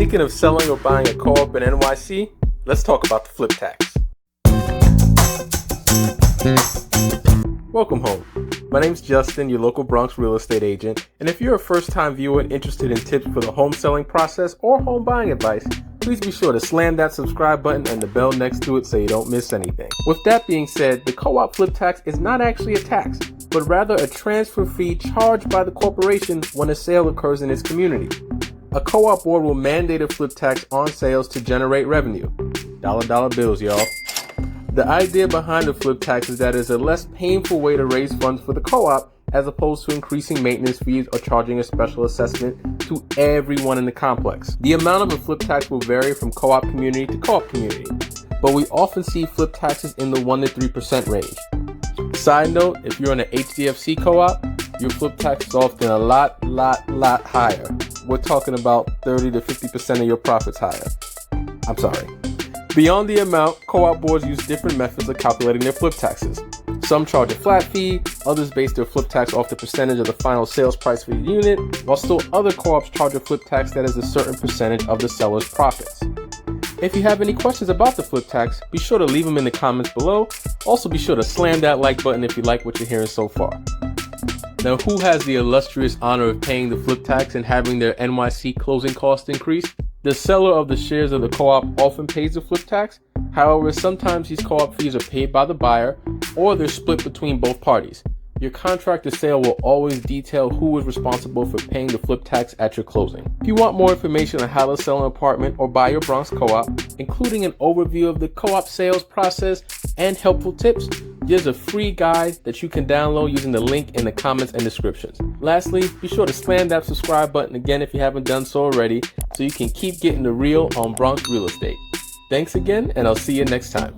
Thinking of selling or buying a co-op in NYC? Let's talk about the flip tax. Welcome home. My name's Justin, your local Bronx real estate agent, and if you're a first-time viewer interested in tips for the home selling process or home buying advice, please be sure to slam that subscribe button and the bell next to it so you don't miss anything. With that being said, the co-op flip tax is not actually a tax, but rather a transfer fee charged by the corporation when a sale occurs in its community. A co-op board will mandate a flip tax on sales to generate revenue. Dollar bills, y'all. The idea behind the flip tax is that it's a less painful way to raise funds for the co-op as opposed to increasing maintenance fees or charging a special assessment to everyone in the complex. The amount of a flip tax will vary from co-op community to co-op community, but we often see flip taxes in the 1 to 3% range. Side note, if you're in an HDFC co-op, your flip tax is often a lot higher. We're talking about 30 to 50% of your profits higher. I'm sorry. Beyond the amount, co-op boards use different methods of calculating their flip taxes. Some charge a flat fee, others base their flip tax off the percentage of the final sales price for the unit, while still other co-ops charge a flip tax that is a certain percentage of the seller's profits. If you have any questions about the flip tax, be sure to leave them in the comments below. Also be sure to slam that like button if you like what you're hearing so far. Now, who has the illustrious honor of paying the flip tax and having their NYC closing costs increase? The seller of the shares of the co-op often pays the flip tax. However, sometimes these co-op fees are paid by the buyer or they're split between both parties. Your contract of sale will always detail who is responsible for paying the flip tax at your closing. If you want more information on how to sell an apartment or buy your Bronx co-op, including an overview of the co-op sales process and helpful tips, there's a free guide that you can download using the link in the comments and descriptions. Lastly, be sure to slam that subscribe button again if you haven't done so already, so you can keep getting the real on Bronx real estate. Thanks again, and I'll see you next time.